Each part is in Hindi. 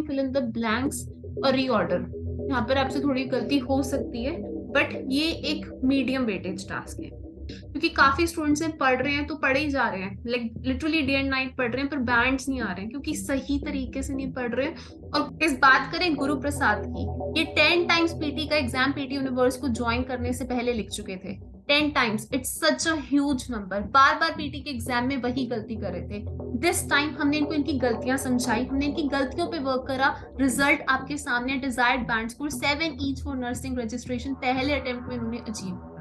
फिल इन द ब्लैंक्स और रीऑर्डर। यहाँ पर आपसे थोड़ी गलती हो सकती है, बट ये एक मीडियम वेटेज टास्क है, क्योंकि काफी स्टूडेंट्स हैं पढ़ रहे हैं तो पढ़े ही जा रहे हैं, like literally day and night पढ़ रहे हैं, पर बैंड्स नहीं आ रहे हैं क्योंकि सही तरीके से नहीं पढ़ रहे हैं। और इस बात करें गुरु प्रसाद की, ये 10 टाइम्स पीटी का एग्जाम पीटी यूनिवर्स को ज्वाइन करने से पहले लिख चुके थे। 10 times, it's such a huge number. Bar bar PT के एग्जाम में वही गलती कर रहे थे। दिस टाइम हमने इनको इनकी गलतियां समझाई, हमने इनकी गलतियों पे वर्क करा। रिजल्ट आपके सामने, desired band score 7 each for nursing registration पहले अटेम्प्ट में इन्होंने अचीव किया।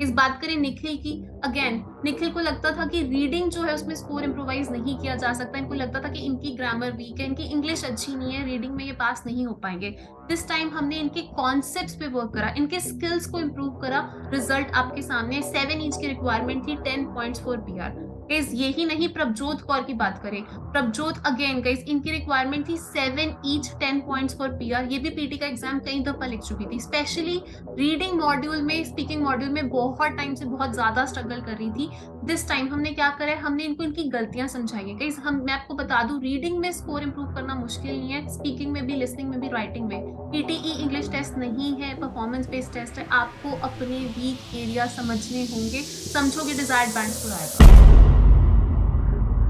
इस बात करें निखिल की, अगेन निखिल को लगता था कि रीडिंग जो है उसमें स्कोर इम्प्रोवाइज नहीं किया जा सकता, इनको लगता था कि इनकी ग्रामर वीक है, इनकी इंग्लिश अच्छी नहीं है, रीडिंग में ये पास नहीं हो पाएंगे। दिस टाइम हमने इनके कॉन्सेप्ट्स पे वर्क करा, इनके स्किल्स को इम्प्रूव करा। रिजल्ट आपके सामने, 7 ईच की रिक्वायरमेंट थी, 10 पॉइंट्स फॉर पीआर। गाइस यही नहीं, प्रभजोत कौर की बात करें, प्रभजोत अगेन गाइस इनकी रिक्वायरमेंट थी 7 ईच, 10 पॉइंट्स फॉर पीआर। ये भी पीटी का एग्जाम कई दफा लिख चुकी थी, स्पेशली रीडिंग मॉड्यूल में, स्पीकिंग मॉड्यूल में बहुत टाइम से बहुत ज्यादा स्ट्रगल कर रही थी। दिस टाइम हमने क्या करा है, हमने इनको इनकी गलतियां समझाई है। गाइस मैं आपको बता दूं, रीडिंग में स्कोर इंप्रूव करना मुश्किल नहीं है, स्पीकिंग में भी, लिसनिंग में भी, राइटिंग में। पीटीई इंग्लिश टेस्ट नहीं है, परफॉर्मेंस बेस्ड टेस्ट है। आपको अपने वीक एरिया समझने होंगे, समझोगे डिजायर्ड बैंड स्कोर आएगा।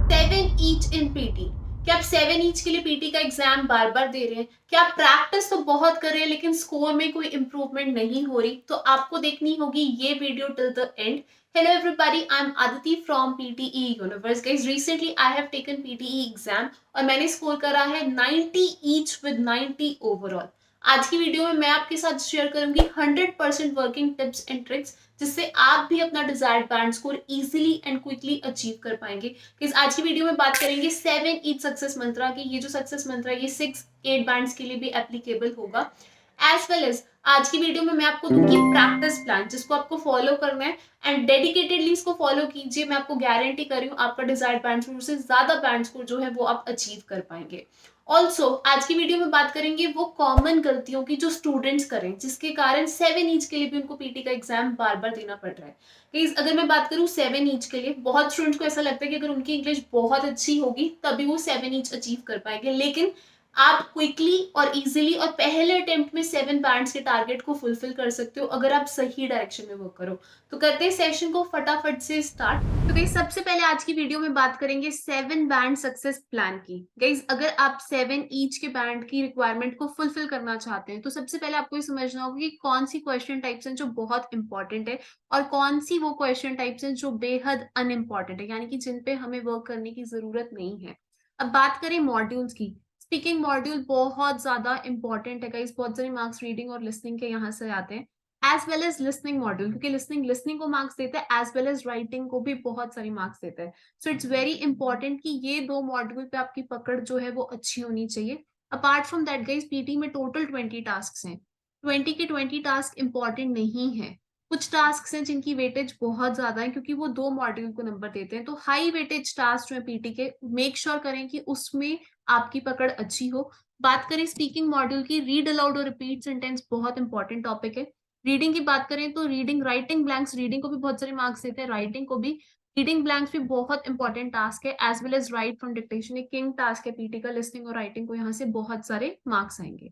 7 ईच इन पीटी। क्या आप 7 ईच के लिए पीटी का एग्जाम बार बार दे रहे हैं? क्या आप प्रैक्टिस तो बहुत कर रहे हैं लेकिन स्कोर में कोई इंप्रूवमेंट नहीं हो रही? तो आपको देखनी होगी ये video till the end. Hello everybody, I'm Aditi from PTE Universe. Guys, recently I have taken PTE exam और मैंने स्कोर करा है 90 each with 90 overall। आज की वीडियो में मैं आपके साथ शेयर करूंगी 100% वर्किंग टिप्स एंड ट्रिक्स, जिससे आप भी अपना desired band score easily and quickly achieve कर पाएंगे। आज की वीडियो में बात करेंगे 7 ईच सक्सेस मंत्रा की। ये जो सक्सेस मंत्रा है ये 6-8 बैंड्स के लिए भी एप्लीकेबल होगा। एज वेल एज आज की वीडियो में मैं आपको दूंगी प्रैक्टिस प्लान, जिसको आपको फॉलो करना है एंड डेडिकेटेडली इसको फॉलो कीजिए। मैं आपको गारंटी कर रही हूँ आपका डिजायर्ड बैंड स्कोर से ज्यादा बैंड स्कोर जो है वो आप अचीव कर पाएंगे। ऑल्सो आज की वीडियो में बात करेंगे वो कॉमन गलतियों की जो स्टूडेंट्स करें, जिसके कारण 7 ईच के लिए भी उनको पीटी का एग्जाम बार बार देना पड़ रहा है। प्लीज अगर मैं बात करूँ 7 ईच के लिए, बहुत स्टूडेंट्स को ऐसा लगता है कि अगर उनकी इंग्लिश बहुत अच्छी होगी तभी वो 7 ईच अचीव कर पाएंगे, लेकिन आप क्विकली और इजीली और पहले अटेम्प्ट में 7 बैंड्स के टारगेट को फुलफिल कर सकते हो अगर आप सही डायरेक्शन में वर्क करो। तो करते हैं सेशन को फटाफट से स्टार्ट। तो गाइस सबसे पहले आज की वीडियो में बात करेंगे 7 बैंड सक्सेस प्लान की। गाइस अगर आप 7 ईच के बैंड की रिक्वायरमेंट को फुलफिल करना चाहते हैं तो सबसे पहले आपको ये समझना होगा कि कौन सी क्वेश्चन टाइप्स हैं जो बहुत इंपॉर्टेंट है और कौन सी वो क्वेश्चन टाइप्स हैं जो बेहद अनइम्पॉर्टेंट है, यानी कि जिन पे हमें वर्क करने की जरूरत नहीं है। अब बात करें मॉड्यूल्स की, स्पीकिंग मॉड्यूल बहुत ज्यादा इंपॉर्टेंट है गाइस, बहुत सारे मार्क्स रीडिंग और लिसनिंग के यहाँ से आते हैं, as well as listening module, क्योंकि लिसनिंग लिसनिंग को मार्क्स देता है, एज वेल एज राइटिंग को भी बहुत सारी मार्क्स देता है। सो इट्स वेरी इंपॉर्टेंट कि ये दो मॉड्यूल पे आपकी पकड़ जो है वो अच्छी होनी चाहिए। Apart from that guys PT में टोटल 20 टास्क हैं, 20 के 20 टास्क इंपॉर्टेंट नहीं है। कुछ टास्क हैं जिनकी वेटेज बहुत ज्यादा है क्योंकि वो दो मॉड्यूल को नंबर देते हैं। तो हाई वेटेज टास्क जो है पीटी के, मेक श्योर करें कि उसमें आपकी पकड़ अच्छी हो। बात करें स्पीकिंग मॉड्यूल की, रीड अलाउड और रिपीट सेंटेंस बहुत इंपॉर्टेंट टॉपिक है। रीडिंग की बात करें तो रीडिंग, राइटिंग ब्लैंक्स, रीडिंग को भी बहुत सारे मार्क्स देते हैं, राइटिंग को भी। रीडिंग ब्लैंक्स भी बहुत इंपॉर्टेंट टास्क है, as well as write from dictation, एक किंग टास्क है पीटी का। लिसनिंग और राइटिंग को यहाँ से बहुत सारे मार्क्स आएंगे।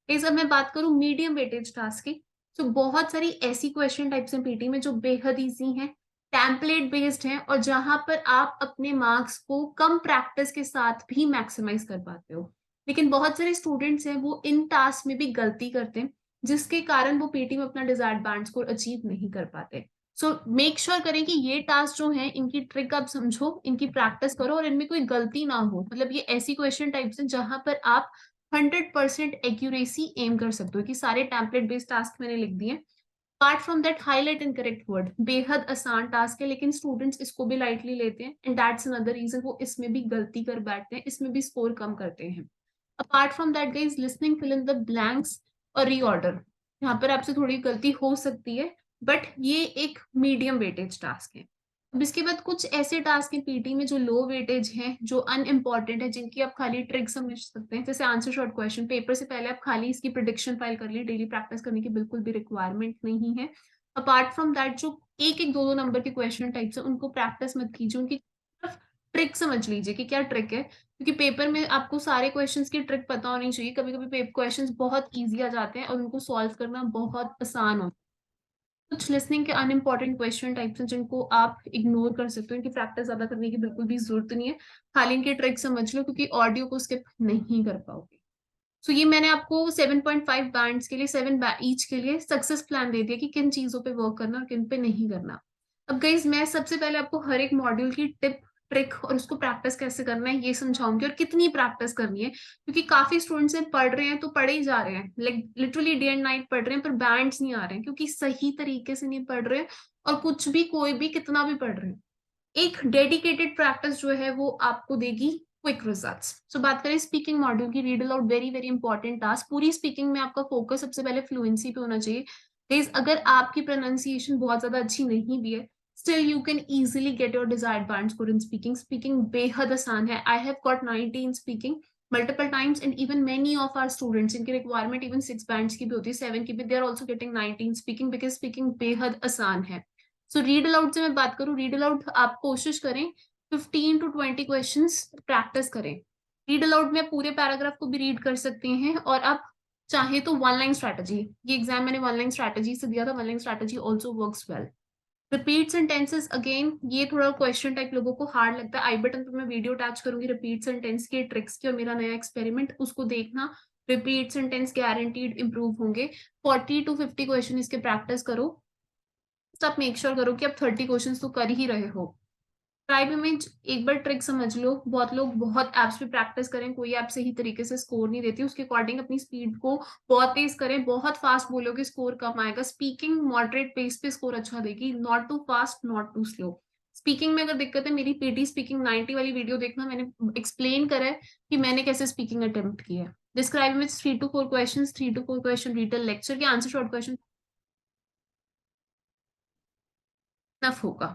इस अब मैं बात करूं मीडियम वेटेज टास्क की, तो बहुत सारी ऐसी क्वेश्चन टाइप्स हैं पीटी में जो बेहद ईजी हैं, टेम्पलेट बेस्ड हैं और जहां पर आप अपने मार्क्स को कम प्रैक्टिस के साथ भी मैक्सिमाइज कर पाते हो। लेकिन बहुत सारे स्टूडेंट्स हैं वो इन टास्क में भी गलती करते हैं, जिसके कारण वो पीटी में अपना डिजायर्ड बैंड स्कोर अचीव नहीं कर पाते। सो मेक श्योर करें कि ये टास्क जो है इनकी ट्रिक आप समझो, इनकी प्रैक्टिस करो और इनमें कोई गलती ना हो। मतलब ये ऐसी क्वेश्चन टाइप्स हैं जहां पर आप 100% एक्यूरेसी एम कर सकते हो, कि सारे टेम्पलेट बेस्ड टास्क मैंने लिख दिए। Apart from that highlight incorrect word, बेहद आसान टास्क है लेकिन स्टूडेंट्स इसको भी लाइटली लेते हैं एंड दैट्स अनदर रीजन वो इसमें भी गलती कर बैठते हैं, इसमें भी स्कोर कम करते हैं। Apart from that guys listening, fill in the blanks और रीऑर्डर, यहाँ पर आपसे थोड़ी गलती हो सकती है, बट ये एक मीडियम वेटेज टास्क है। अब इसके बाद कुछ ऐसे टास्क हैं पीटी में जो लो वेटेज हैं, जो अनइम्पॉर्टेंट है, जिनकी आप खाली ट्रिक समझ सकते हैं, जैसे आंसर शॉर्ट क्वेश्चन। पेपर से पहले आप खाली इसकी प्रिडिक्शन फाइल कर ली, डेली प्रैक्टिस करने की बिल्कुल भी रिक्वायरमेंट नहीं है। अपार्ट फ्रॉम दैट जो एक एक दो दो नंबर के क्वेश्चन टाइप्स है उनको प्रैक्टिस मत कीजिए, उनकी ट्रिक समझ लीजिए कि क्या ट्रिक है, क्योंकि पेपर में आपको सारे क्वेश्चंस की ट्रिक पता होनी चाहिए। कभी-कभी क्वेश्चंस बहुत ईज़ी आ जाते हैं और उनको सॉल्व करना बहुत आसान होता है। कुछ लिसनिंग के अनइम्पोर्टेंट क्वेश्चन टाइप्स हैं जिनको आप इग्नोर कर सकते हो, इनकी प्रैक्टिस ज़्यादा करने की बिल्कुल भी ज़रूरत नहीं है। खाली इनकी ट्रिक समझ लो क्योंकि ऑडियो को स्किप नहीं कर पाओगे। सो ये मैंने आपको 7.5 बैंड्स के लिए 7 ईच के लिए सक्सेस प्लान दे दिया कि किन चीज़ों पे वर्क करना और किन पे नहीं करना। अब गाइस मैं सबसे पहले आपको हर एक मॉड्यूल की टिप, ट्रिक और उसको प्रैक्टिस कैसे करना है ये समझाऊंगी और कितनी प्रैक्टिस करनी है, क्योंकि काफी स्टूडेंट्स हैं पढ़ रहे हैं तो पढ़े ही जा रहे हैं, like literally day and night पढ़ रहे हैं पर बैंड्स नहीं आ रहे हैं क्योंकि सही तरीके से नहीं पढ़ रहे हैं। और कुछ भी कोई भी कितना भी पढ़ रहे हैं, एक डेडिकेटेड प्रैक्टिस जो है वो आपको देगी क्विक रिजल्ट्स। सो बात करें स्पीकिंग मॉड्यूल की, read aloud very very important task. पूरी स्पीकिंग में आपका फोकस सबसे पहले फ्लुएंसी पे होना चाहिए। गाइस अगर आपकी प्रोनाउंसिएशन बहुत ज्यादा अच्छी नहीं भी है, still you can easily get your desired band score in speaking. Speaking बेहद आसान है। I have got 90 in speaking multiple times and even many of our students, इनकी रिक्वायरमेंट इवन 6 बैंड्स की भी होती है, 7 की भी, they are also getting 90 in speaking because speaking बेहद आसान है। सो रीड अलाउड से मैं बात करूं, रीड अलाउड आप कोशिश करें 15 to 20 क्वेश्चंस प्रैक्टिस करें। रीड अलाउड में पूरे पैराग्राफ को भी रीड कर सकते हैं और आप चाहे तो वन लाइन स्ट्रैटेजी, ये एग्जाम मैंने वन लाइन स्ट्रैटेजी से दिया था, one line strategy also works well. Repeats and tenses again ये थोड़ा क्वेश्चन टाइप लोगों को हार्ड लगता है। आई बटन पर मैं वीडियो अटैच करूंगी रिपीट्स एंड टेंस की ट्रिक्स की और मेरा नया एक्सपेरिमेंट, उसको देखना। Repeats and tense guaranteed improve होंगे। 40 to 50 क्वेश्चन इसके प्रैक्टिस करो। तो आप मेक श्योर करो कि आप 30 क्वेश्चन तो कर ही रहे हो। ट्राइब इमेज एक बार ट्रिक समझ लो। बहुत लोग बहुत एप्स पे प्रैक्टिस करें, कोई ऐप सही तरीके से स्कोर नहीं देती, उसके अकॉर्डिंग अपनी स्पीड को बहुत तेज करें। बहुत फास्ट बोलोगे स्कोर कम आएगा। स्पीकिंग मॉडरेट पेस पे स्कोर अच्छा देगी, not too fast not too slow. Speaking में अगर दिक्कत है, मेरी पीटी स्पीकिंग 90 वाली वीडियो देखना, मैंने एक्सप्लेन करा है कि मैंने कैसे स्पीकिंग अटेम्प्ट किया है। Describe image 3 to 4 question, 3 to 4 question रिटल lecture के आंसर शॉर्ट क्वेश्चन इनफ होगा।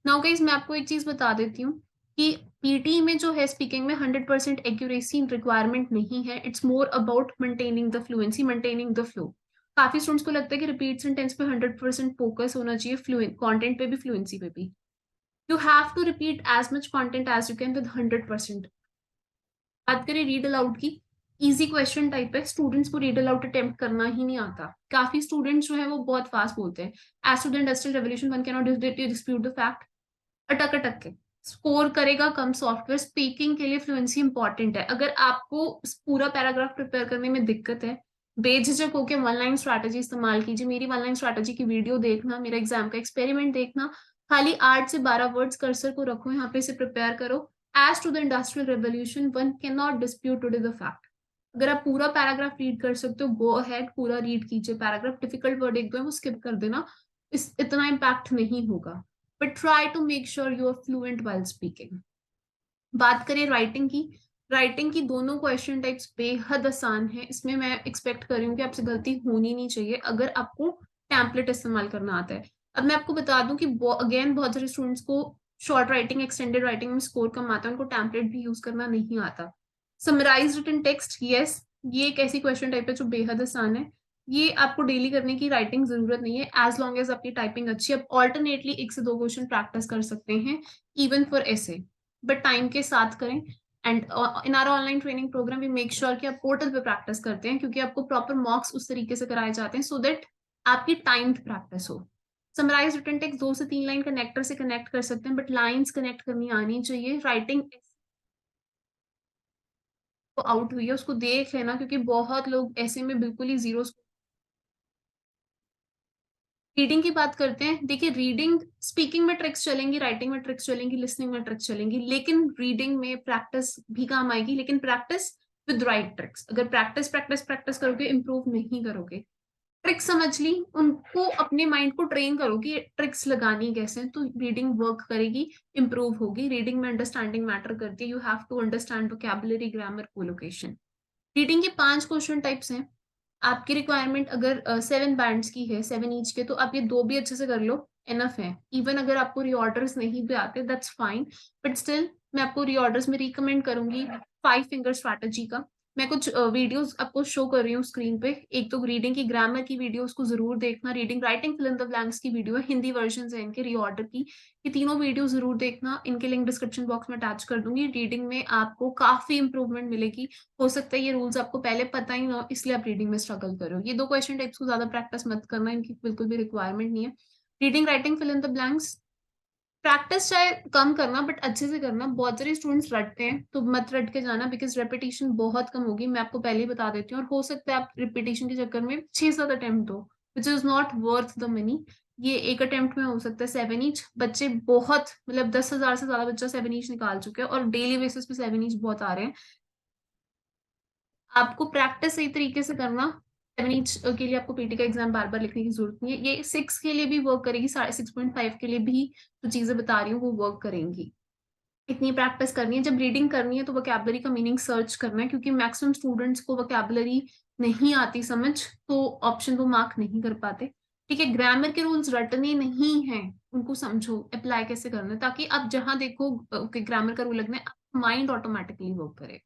नाउ गाइस मैं आपको एक चीज बता देती हूँ कि पीटी में जो है स्पीकिंग में 100% एक्यूरेसी रिक्वायरमेंट नहीं है। It's more about maintaining the fluency, maintaining the flow. काफी स्टूडेंट्स को लगता है कि रिपीट्स एंड टेंस पे 100% फोकस होना चाहिए, फ्लुएंट कंटेंट पे भी फ्लुएंसी पे भी। You have to repeat as much content as you can with 100%। बात करें रीड अलाउड की, इजी क्वेश्चन टाइप है, स्टूडेंट्स को रीड अलाउड अटेम्प्ट करना ही नहीं आता। काफी स्टूडेंट्स जो है वो बहुत फास्ट बोलते हैं। As to the industrial revolution one can not dispute the fact, अटक अटक के स्कोर करेगा कम। सॉफ्टवेयर स्पीकिंग के लिए फ्लुएंसी इंपॉर्टेंट है। अगर आपको पूरा पैराग्राफ प्रिपेयर करने में दिक्कत है, बेझिझक होकर वन लाइन स्ट्रैटेजी इस्तेमाल कीजिए। मेरी वन लाइन स्ट्रैटेजी की वीडियो देखना, मेरा एग्जाम का एक्सपेरिमेंट देखना। खाली 8 से 12 वर्ड्स कर्सर को रखो यहाँ पे, इसे प्रिपेयर करो। As to the industrial revolution one can not dispute today the fact. अगर आप पूरा पैराग्राफ रीड कर सकते हो, गो अहेड पूरा रीड कीजिए पैराग्राफ। डिफिकल्ट वर्ड एक दो है वो स्किप कर देना, इस इतना इम्पैक्ट नहीं होगा। But try to make sure you are fluent while speaking. बात करें राइटिंग की, राइटिंग की दोनों क्वेश्चन टाइप्स बेहद आसान है। इसमें मैं एक्सपेक्ट कर रही हूँ कि आपसे गलती होनी नहीं चाहिए अगर आपको टैम्पलेट इस्तेमाल करना आता है। अब मैं आपको बता दूं कि अगेन बहुत सारे स्टूडेंट्स को शॉर्ट राइटिंग, एक्सटेंडेड राइटिंग में स्कोर कम आता है, उनको टैम्पलेट भी यूज करना नहीं आता। समराइज रिटन टेक्स्ट, यस, ये एक ऐसी क्वेश्चन टाइप है जो बेहद आसान है। ये आपको डेली करने की राइटिंग जरूरत नहीं है, एज लॉन्ग एज आपकी टाइपिंग अच्छी है। आप ऑल्टरनेटली 1 से 2 क्वेश्चन प्रैक्टिस कर सकते हैं इवन फॉर ऐसे, बट टाइम के साथ करें। And in our online training program we make sure कि आप पोर्टल पे प्रैक्टिस करते हैं, क्योंकि आपको प्रॉपर मॉक्स उस तरीके से कराए जाते हैं सो दैट आपकी टाइम्ड प्रैक्टिस हो। समराइज रिटन टेक्स्ट 2 से 3 लाइन कनेक्टर से कनेक्ट कर सकते हैं, बट लाइंस कनेक्ट करनी आनी चाहिए। राइटिंग तो आउट हुई है उसको देख लेना, क्योंकि बहुत लोग ऐसे में बिल्कुल ही जीरो। रीडिंग की बात करते हैं। देखिए रीडिंग, स्पीकिंग में ट्रिक्स चलेंगी, राइटिंग में ट्रिक्स चलेंगी, लिसनिंग में ट्रिक्स चलेंगी, लेकिन रीडिंग में प्रैक्टिस भी काम आएगी, लेकिन प्रैक्टिस विद राइट ट्रिक्स। अगर प्रैक्टिस प्रैक्टिस प्रैक्टिस करोगे इंप्रूव नहीं करोगे। ट्रिक्स समझ ली, उनको अपने माइंड को ट्रेन करो कि ट्रिक्स लगानी कैसे हैं, तो रीडिंग वर्क करेगी, इंप्रूव होगी। रीडिंग में अंडरस्टैंडिंग मैटर करती है। You have to understand vocabulary, grammar, collocation. Reading के 5 क्वेश्चन टाइप्स हैं। आपकी रिक्वायरमेंट अगर 7 बैंड्स की है, 7 ईच के, तो आप ये 2 भी अच्छे से कर लो, इनफ है। इवन अगर आपको रीऑर्डर्स नहीं भी आते दैट्स फाइन, बट स्टिल मैं आपको रीऑर्डर्स में रिकमेंड करूंगी 5 फिंगर स्ट्रैटेजी का। मैं कुछ वीडियोस आपको शो कर रही हूँ स्क्रीन पे। एक तो रीडिंग की ग्रामर की वीडियो उसको जरूर देखना, reading writing fill in the blanks की वीडियो है, हिंदी वर्जन है इनके रीऑर्डर की। ये तीनों वीडियो जरूर देखना, इनके लिंक डिस्क्रिप्शन बॉक्स में अटैच कर दूंगी। रीडिंग में आपको काफी इंप्रूवमेंट मिलेगी। हो सकता है ये रूल्स आपको पहले पता ही ना हो, इसलिए आप रीडिंग में स्ट्रगल करो। ये 2 क्वेश्चन टाइप्स को ज्यादा प्रैक्टिस मत करना, इनकी बिल्कुल भी रिक्वायरमेंट नहीं है। Reading writing fill in the blanks practice चाहे कम करना बट अच्छे से करना। बहुत सारे स्टूडेंट्स रटते हैं, तो मत रट के जाना, बिकॉज रेपिटेशन बहुत कम होगी, मैं आपको पहले ही बता देती हूँ। और हो सकता है आप रिपीटेशन के चक्कर में 6-7 अटेम्प्ट दो, which is not worth the money. ये एक अटेम्प्ट में हो सकता है 7 ईच। बच्चे बहुत, मतलब 10,000 से ज्यादा बच्चा 7 ईच निकाल चुके हैं, और डेली बेसिस पे 7 ईच बहुत आ रहे हैं। आपको प्रैक्टिस सही तरीके से करना। 7 ईच के लिए आपको पीटी का एग्जाम बार बार लिखने की जरूरत नहीं है, ये 6 के लिए भी वर्क करेगी, 6.5 के लिए भी जो चीजें बता रही हूँ वो वर्क करेंगी। इतनी प्रैक्टिस करनी है। जब रीडिंग करनी है तो वोकैबुलरी का मीनिंग सर्च करना है, क्योंकि मैक्सिमम स्टूडेंट्स को वोकैबुलरी नहीं आती समझ, तो ऑप्शन वो मार्क नहीं कर पाते। ठीक है, ग्रामर के रूल्स रटने नहीं हैं, उनको समझो अप्लाई कैसे करना है, ताकि आप जहां देखो ग्रामर का रूल लगना है, माइंड ऑटोमेटिकली वर्क करे।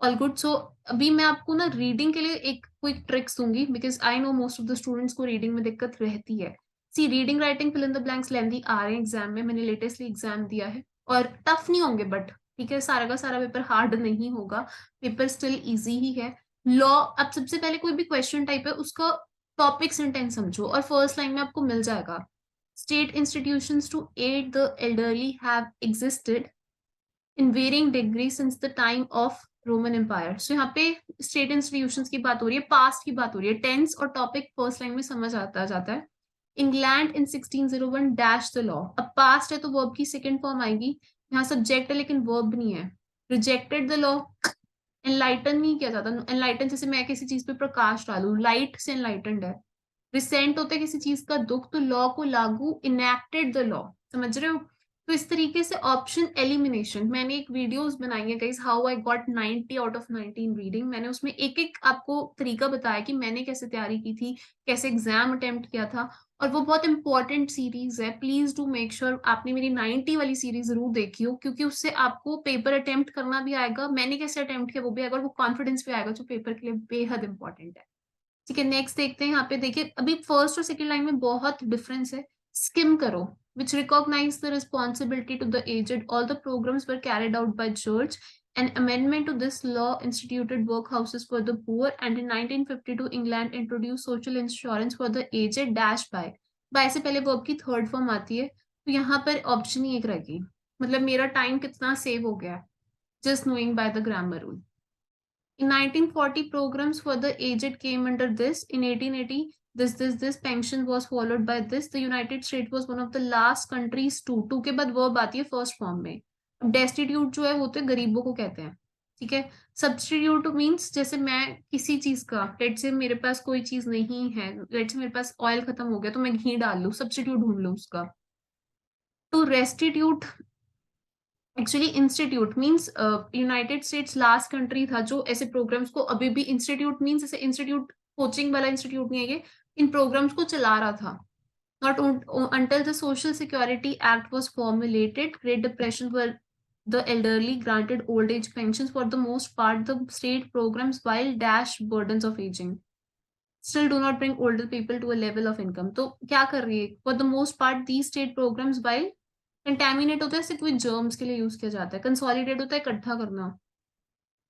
All good. सो अभी मैं आपको ना रीडिंग के लिए एक क्विक ट्रिक्स दूंगी, because I know most of the students को रीडिंग में दिक्कत रहती है। See, reading writing fill in the blanks lengthy आ रहे हैं एग्जाम में, मैंने लेटेस्टली एग्जाम दिया है, और टफ नहीं होंगे बट ठीक है, सारा का सारा पेपर हार्ड नहीं होगा, पेपर स्टिल इजी ही है। लॉ, अब सबसे पहले कोई भी क्वेश्चन टाइप है उसका टॉपिक सेंटेंस समझो, और फर्स्ट लाइन में आपको मिल जाएगा, state institutions to aid the elderly have existed in varying degree since the time of Roman Empire. So यहाँ पे स्टेट इंस्टीट्यूशंस की बात हो रही है, पास्ट की बात हो रही है, टेंस और टॉपिक फर्स्ट लाइन में समझ आता जाता है। England in 1601 dash the law, अब पास्ट है तो वर्ब की सेकेंड फॉर्म आएगी। यहाँ सब्जेक्ट है लेकिन वर्ब नहीं है। रिजेक्टेड द लॉ, एनलाइटन नहीं किया जाता। एनलाइटन जैसे मैं किसी चीज पे प्रकाश डालू, लाइट से एनलाइटेंड है। रिसेंट होता है किसी चीज का दुख, तो लॉ को लागू, इनेक्टेड द लॉ, समझ रहे हो। तो इस तरीके से ऑप्शन एलिमिनेशन, मैंने एक वीडियोस बनाई है guys, how I got 90 out of 90 in reading. मैंने उसमें एक एक आपको तरीका बताया कि मैंने कैसे तैयारी की थी, कैसे एग्जाम अटेम्प्ट किया था, और वो बहुत इंपॉर्टेंट सीरीज है। प्लीज डू मेक श्योर आपने मेरी 90 वाली सीरीज जरूर देखी हो, क्योंकि उससे आपको पेपर अटेम्प्ट करना भी आएगा, मैंने कैसे अटेम्प्ट किया वो भी आएगा, और वो कॉन्फिडेंस भी आएगा, जो पेपर के लिए बेहद इंपॉर्टेंट है। ठीक है, नेक्स्ट देखते हैं। यहाँ पे देखिए, अभी फर्स्ट और सेकंड लाइन में बहुत डिफरेंस है। स्किम करो, which recognize the responsibility to the aged. All the programs were carried out by George. An amendment to this law instituted workhouses for the poor, and in 1952 England introduced social insurance for the aged dash by से पहले वर्ब की थर्ड फॉर्म आती है, तो यहाँ पर ऑप्शन ही एक रहेगी। मतलब मेरा टाइम कितना सेव हो गया, just knowing by the grammar rule. In 1940, programs for the aged came under this. In 1880, this pension was followed by this. The United States was one of the last countries to. To के बाद वर्ब आती है फर्स्ट फॉर्म में। अब डेस्टिट्यूट जो है होते हैं गरीबों को कहते हैं। ठीक है, सब्सटीट्यूट मीन्स जैसे मैं किसी चीज का, लेट से मेरे पास कोई चीज नहीं है, लेट से मेरे पास ऑयल खत्म हो गया तो मैं घी डाल लूँ, सब्सटीट्यूट ढूंढ लूँ उसका। तो restitute, actually institute means United States last country था जो ऐसे प्रोग्राम्स को, अभी भी इंस्टीट्यूट मीन्स ऐसे इंस्टीट्यूट कोचिंग वाला इंस्टीट्यूट नहीं है ये, इन प्रोग्राम्स को चला रहा था। Not until the social security act was formulated, great depression were the elderly granted old age pensions for the most part. The state programs while dash burdens of aging still do not bring older people to a level of income. तो क्या कर रही है, for the most part these state programs while contaminate होता है, सिर्फ कोई जर्म्स के लिए यूज किया जाता है। कंसोलिडेट होता है इकट्ठा करना।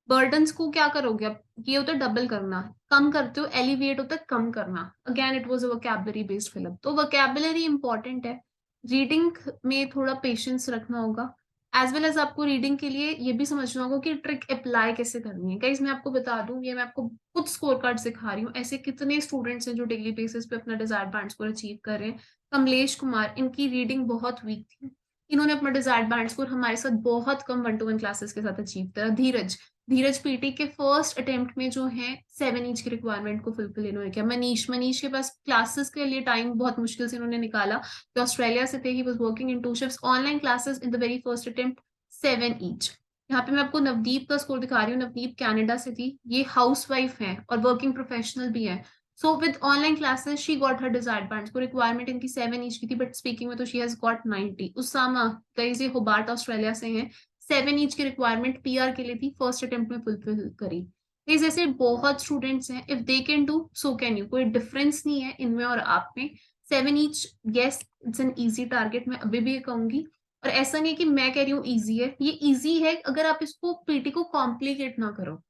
बर्डन्स को क्या करोगे आप, ये होता है डबल करना। कम करते हो, एलिविएट होता है कम करना। Again it was a vocabulary based fill up, तो वोकैबुलरी इंपॉर्टेंट है। रीडिंग में थोड़ा पेशेंस रखना होगा, एज वेल एज आपको रीडिंग के लिए ये भी समझना होगा कि ट्रिक अप्लाई कैसे करनी है। गाइस मैं आपको बता दूं, ये मैं आपको कुछ स्कोर कार्ड सिखा रही हूँ, ऐसे कितने स्टूडेंट्स हैं जो डेली बेसिस पे अपना डिजायर्ड बैंड स्कोर अचीव कर रहे हैं। कमलेश कुमार, इनकी रीडिंग बहुत वीक थी, इन्होंने अपना डिजायर्ड बैंड स्कोर हमारे साथ बहुत कम 1-to-1 क्लासेस के साथ अचीव करा। धीरज, धीरज पीटी के फर्स्ट अटेम्प्ट में जो है 7 इंच की रिक्वायरमेंट को फुलफिल इन्होंने किया। मनीष, मनीष के पास क्लासेस के लिए टाइम बहुत मुश्किल से इन्होंने निकाला, तो ऑस्ट्रेलिया से थे, he was working in 2 shifts, online classes in the very first attempt 7 each. यहाँ पे मैं आपको नवदीप का स्कोर दिखा रही हूँ, नवदीप कनाडा से थी, ये हाउसवाइफ है और वर्किंग प्रोफेशनल भी है। So with online classes she got her desired band score. Requirement इनकी 7 ईच की थी, बट स्पीकिंग में तो शी हैज गॉट 90। उसामा, कहीं से होबार्ट ऑस्ट्रेलिया से हैं, 7 ईच की रिक्वायरमेंट पीआर के लिए थी, फर्स्ट अटेम्प्ट में फुलफिल करी। इस ऐसे बहुत स्टूडेंट्स हैं, if they can do so can you, कोई डिफरेंस नहीं है इनमें और आप में। 7 each, yes it's an easy target, मैं अभी भी ये कहूंगी। और ऐसा नहीं है कि मैं कह रही हूँ इजी है, ये इजी है अगर आप इसको पीटी को कॉम्प्लिकेट ना करो।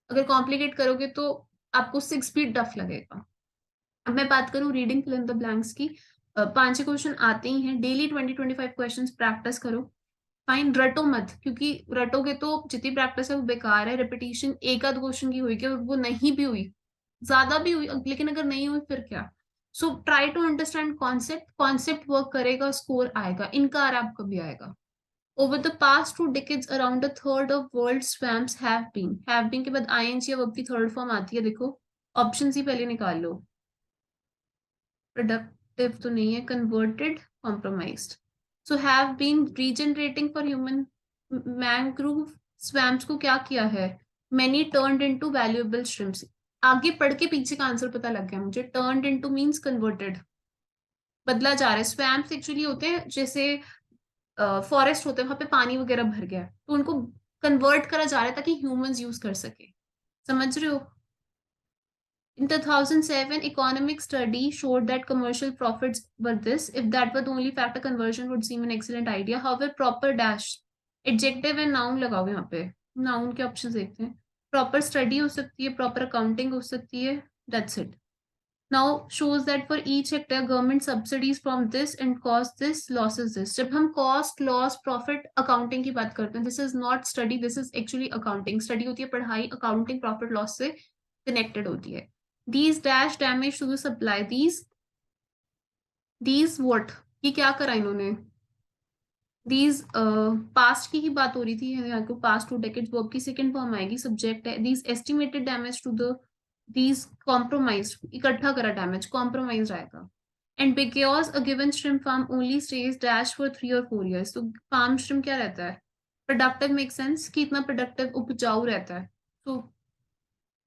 अगर कॉम्प्लिकेट करोगे तो आपको 6 भी टफ लगेगा। अब मैं बात करूँ reading fill in the blanks की, 5 क्वेश्चन आते ही हैं, डेली 20-25 क्वेश्चन प्रैक्टिस करो। फाइन, रटो मत, क्योंकि रटोगे तो जितनी प्रैक्टिस है वो बेकार है। रिपीटिशन एक आध क्वेश्चन की हुई कि वो नहीं भी हुई, ज्यादा भी हुई, लेकिन अगर नहीं हुई फिर क्या। So try to understand concept, concept work करेगा, स्कोर आएगा, इनकार आपका भी आएगा। Over the past 2 decades, around a third of world swamps have been. Have been के बाद ing या verb की थर्ड फॉर्म आती है, देखो ऑप्शन ही पहले निकाल लो। प्रोडक्टिव तो नहीं है, converted, compromised. So have been regenerating for human. Mangrove swamps को क्या किया है, many turned into valuable shrimps. आगे पढ़ के पीछे का आंसर पता लग गया मुझे, टर्न्ड इनटू मींस कन्वर्टेड, बदला जा रहा है। स्वैम्प्स एक्चुअली होते हैं जैसे फॉरेस्ट होते हैं, वहां पे पानी वगैरह भर गया है, तो उनको कन्वर्ट करा जा रहा है ताकि ह्यूमंस यूज कर सके। समझ रहे हो? In 2007, economic study showed that commercial profits were this. If that were the only factor, conversion would seem an excellent idea. However, proper dash, adjective and noun लगाओ यहाँ पे। Noun के options देखते हैं। Proper study हो सकती है, proper accounting हो सकती है। That's it. Now shows that for each sector, government subsidies from this and cost this, losses this. जब हम cost, loss, profit, accounting की बात करते हैं, this is not study, this is actually accounting. Study होती है पढ़ाई, accounting profit loss से connected होती है। These dash damage to the supply, these what, ये क्या करा इन्होंने? These past की ही बात हो रही थी यहाँ को, past 2 decades, verb की second form आएगी, subject है। These estimated damage to the, these compromised, इकट्ठा करा damage, compromised आएगा। And because a given shrimp farm only stays dash for 3 or 4 years, तो farm shrimp क्या रहता है? Productive makes sense, कि इतना productive उपजाऊ रहता है। So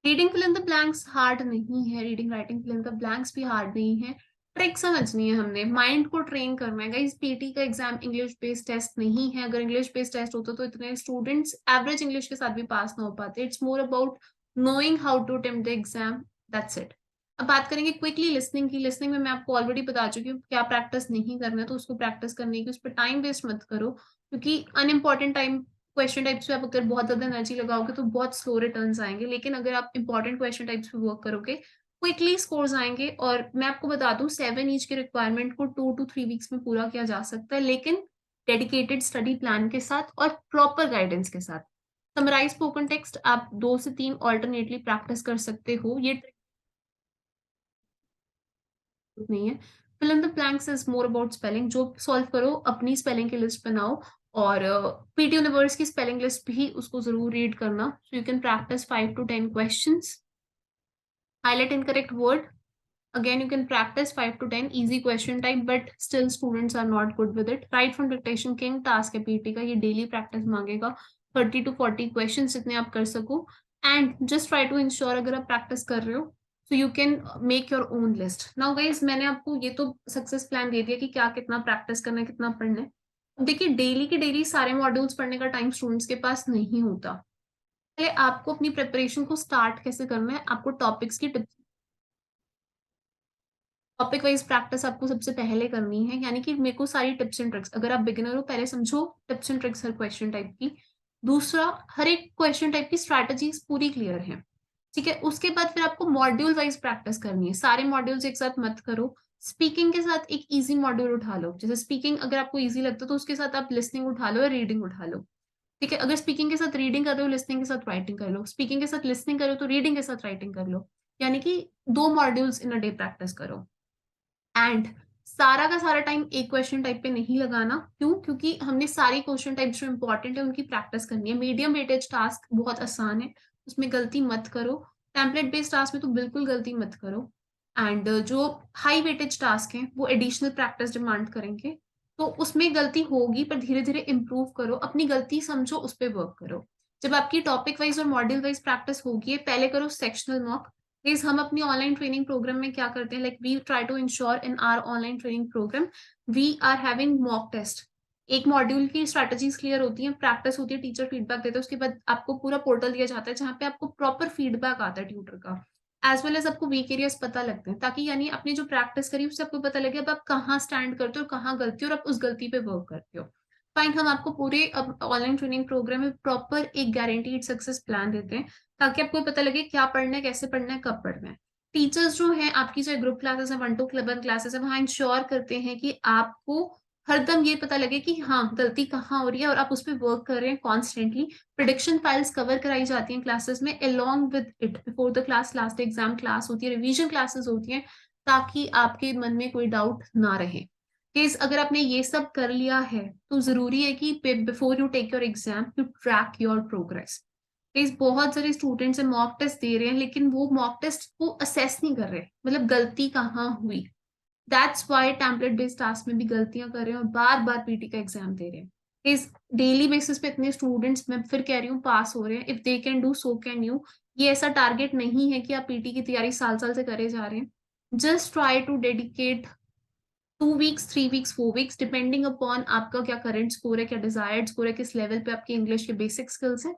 reading fill in the blanks hard नहीं है, reading writing fill in the blanks भी हार्ड नहीं है। ट्रिक समझनी है हमने, माइंड को ट्रेन करना है। गाइस पीटी का एग्जाम इंग्लिश बेस्ड टेस्ट नहीं है, अगर इंग्लिश बेस्ड टेस्ट होता तो इतने स्टूडेंट्स एवरेज इंग्लिश के साथ भी पास ना हो पाते। It's more about knowing how to attempt the exam, that's it. अब बात करेंगे क्विकली लिसनिंग की। लिसनिंग में मैं आपको ऑलरेडी बता चुकी हूँ क्या प्रैक्टिस नहीं करना है, तो उसको प्रैक्टिस करने की, उस पर टाइम वेस्ट मत करो, क्योंकि अनइम्पॉर्टेंट टाइम क्वेश्चन टाइप्स पे आप अगर बहुत ज्यादा एनर्जी लगाओगे तो बहुत स्लो रिटर्न्स आएंगे। लेकिन अगर आप इंपॉर्टेंट क्वेश्चन टाइप्स पे वर्क करोगे, क्विकली स्कोर्स आएंगे। और मैं आपको बता दूं 7 ईच के रिक्वायरमेंट को 2 to 3 वीक्स में पूरा किया जा सकता है, लेकिन डेडिकेटेड स्टडी प्लान के साथ और प्रॉपर गाइडेंस के साथ। समराइज स्पोकन टेक्स्ट आप 2 से 3 ऑल्टरनेटली प्रैक्टिस कर सकते हो, ये नहीं है। Fill in the blanks is more about spelling, जो सॉल्व करो अपनी स्पेलिंग की लिस्ट बनाओ, और पीटी यूनिवर्स की स्पेलिंग लिस्ट भी उसको जरूर रीड करना, so you can practice 5 to 10 questions. Highlight incorrect word, again you can practice 5 to 10 easy question type, but still students are not good with it। Write from dictation king task है पीटी का, ये डेली प्रैक्टिस मांगेगा, 30 to 40 क्वेश्चन जितने आप कर सको। And just try to ensure अगर आप प्रैक्टिस कर रहे हो so you can make your own list. Now guys मैंने आपको ये तो सक्सेस प्लान दे दिया कि क्या कितना प्रैक्टिस करना है, कितना पढ़ना है। अब देखिए डेली की डेली सारे मॉड्यूल्स पढ़ने का टाइम स्टूडेंट्स के पास नहीं होता। पहले आपको अपनी प्रिपरेशन को स्टार्ट कैसे करना है, आपको टॉपिक्स की टिप्स, टॉपिक वाइज प्रैक्टिस आपको सबसे पहले करनी है। यानी कि मेरे को सारी टिप्स एंड ट्रिक्स, अगर आप बिगिनर हो पहले समझो tips and tricks her question type की। दूसरा, हर एक क्वेश्चन टाइप की स्ट्रैटेजीज पूरी क्लियर है, ठीक है। उसके बाद फिर आपको मॉड्यूल वाइज प्रैक्टिस करनी है, सारे मॉड्यूल्स एक साथ मत करो। स्पीकिंग के साथ एक इजी मॉड्यूल उठा लो, जैसे स्पीकिंग अगर आपको इजी लगता है तो उसके साथ आप लिसनिंग उठा लो या रीडिंग उठा लो, ठीक है। अगर स्पीकिंग के साथ रीडिंग कर रहे हो, लिसनिंग के साथ राइटिंग कर लो, स्पीकिंग के साथ लिसनिंग करो तो रीडिंग के साथ राइटिंग कर लो। यानी कि 2 modules in a day practice करो। एंड सारा का सारा टाइम एक क्वेश्चन टाइप पे नहीं लगाना, क्यों? क्योंकि हमने सारी क्वेश्चन टाइप जो इंपॉर्टेंट है उनकी प्रैक्टिस करनी है। मीडियम वेटेज टास्क बहुत आसान है, उसमें गलती मत करो। टेम्पलेट बेस्ड टास्क में तो बिल्कुल गलती मत करो। एंड जो हाई वेटेज टास्क हैं वो एडिशनल प्रैक्टिस डिमांड करेंगे, तो उसमें गलती होगी पर धीरे धीरे इंप्रूव करो, अपनी गलती समझो, उस पर वर्क करो। जब आपकी टॉपिक वाइज और मॉड्यूल वाइज प्रैक्टिस होगी, पहले करो सेक्शनल मॉक। प्लीज हम अपनी ऑनलाइन ट्रेनिंग प्रोग्राम में क्या करते हैं, like we try to ensure in our online training program we are having mock test. एक मॉड्यूल की स्ट्रैटेजीज क्लियर होती हैं, प्रैक्टिस होती है, टीचर फीडबैक देता है, उसके बाद आपको पूरा पोर्टल दिया जाता है जहाँ पे आपको प्रॉपर फीडबैक आता है ट्यूटर का, एज वेल एज आपको वीक एरियाज पता लगते हैं, ताकि यानी आपने जो प्रैक्टिस करी उससे आपको पता लगे अब आप कहाँ स्टैंड करते हो और कहाँ गलती हो और आप उस गलती पे वर्क करते हो। फाइन, हम आपको पूरे अब ऑनलाइन ट्रेनिंग प्रोग्राम में प्रॉपर एक गारंटीड सक्सेस प्लान देते हैं, ताकि आपको पता लगे क्या पढ़ना है, कैसे पढ़ना है, कब पढ़ना है। टीचर्स जो हैं आपकी, चाहे ग्रुप क्लासेस है, 1 to 11 क्लासेस है, वहाँ इंश्योर करते हैं कि आपको हरदम ये पता लगे कि हाँ गलती कहाँ हो रही है और आप उस पर वर्क कर रहे हैं कॉन्स्टेंटली। प्रिडिक्शन फाइल्स कवर कराई जाती हैं क्लासेस में, along with it before the class, last exam class होती है, रिवीजन क्लासेस होती हैं, ताकि आपके मन में कोई डाउट ना रहे। केस अगर आपने ये सब कर लिया है तो जरूरी है कि before you take your exam you track your progress. Case बहुत सारे स्टूडेंट्स मॉक टेस्ट दे रहे हैं लेकिन वो मॉक टेस्ट को असेस नहीं कर रहे, मतलब गलती कहाँ हुई। That's why template based task में भी गलतियां कर रहे हैं और बार बार पीटी का एग्जाम दे रहे हैं। इस डेली बेसिस पे इतने स्टूडेंट्स, मैं फिर कह रही हूँ, पास हो रहे हैं। If they can do so can you. ये ऐसा टारगेट नहीं है कि आप पीटी की तैयारी साल साल से करे जा रहे हैं। Just try to dedicate 2 weeks, 3 weeks, 4 weeks, depending upon आपका क्या करंट स्कोर है, क्या डिजायर्ड स्कोर है, किस लेवल पे आपकी इंग्लिश के बेसिक स्किल्स है।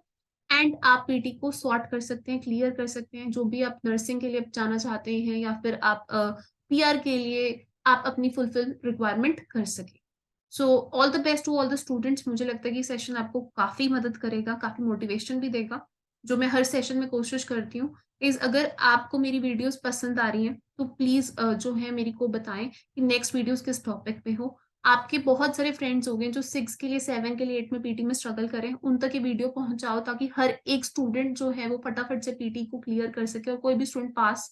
एंड आप पीटी को सॉर्ट कर सकते हैं, क्लियर कर सकते हैं, जो भी आप नर्सिंग के लिए जाना चाहते हैं या फिर आप पीआर के लिए आप अपनी फुलफिल रिक्वायरमेंट कर सके। So all the best to all the students. मुझे लगता है कि सेशन आपको काफी मदद करेगा, काफी मोटिवेशन भी देगा, जो मैं हर सेशन में कोशिश करती हूँ। इज अगर आपको मेरी वीडियोस पसंद आ रही हैं तो प्लीज जो है मेरे को बताएं कि नेक्स्ट वीडियोस किस टॉपिक पे हो। आपके बहुत सारे फ्रेंड्स हो गए जो 6 के लिए, 7 के लिए, 8 में पीटी में स्ट्रगल करें, उन तक ये वीडियो पहुंचाओ ताकि हर एक स्टूडेंट जो है वो फटाफट से पीटी को क्लियर कर सके और कोई भी स्टूडेंट पास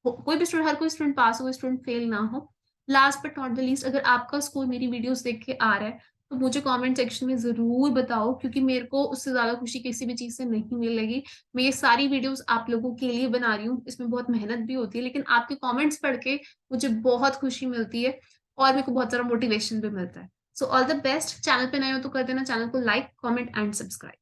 हो, कोई भी स्टूडेंट, हर कोई स्टूडेंट पास हो, कोई स्टूडेंट फेल ना हो। Last but not the least, अगर आपका स्कोर मेरी वीडियोस देख के आ रहा है तो मुझे कमेंट सेक्शन में जरूर बताओ, क्योंकि मेरे को उससे ज्यादा खुशी किसी भी चीज से नहीं मिलेगी। मैं ये सारी वीडियोस आप लोगों के लिए बना रही हूँ, इसमें बहुत मेहनत भी होती है, लेकिन आपके कमेंट्स पढ़ के मुझे बहुत खुशी मिलती है और मेरे को बहुत सारा मोटिवेशन भी मिलता है। सो ऑल द बेस्ट। चैनल पे नए हो तो कर देना चैनल को लाइक, कमेंट एंड सब्सक्राइब।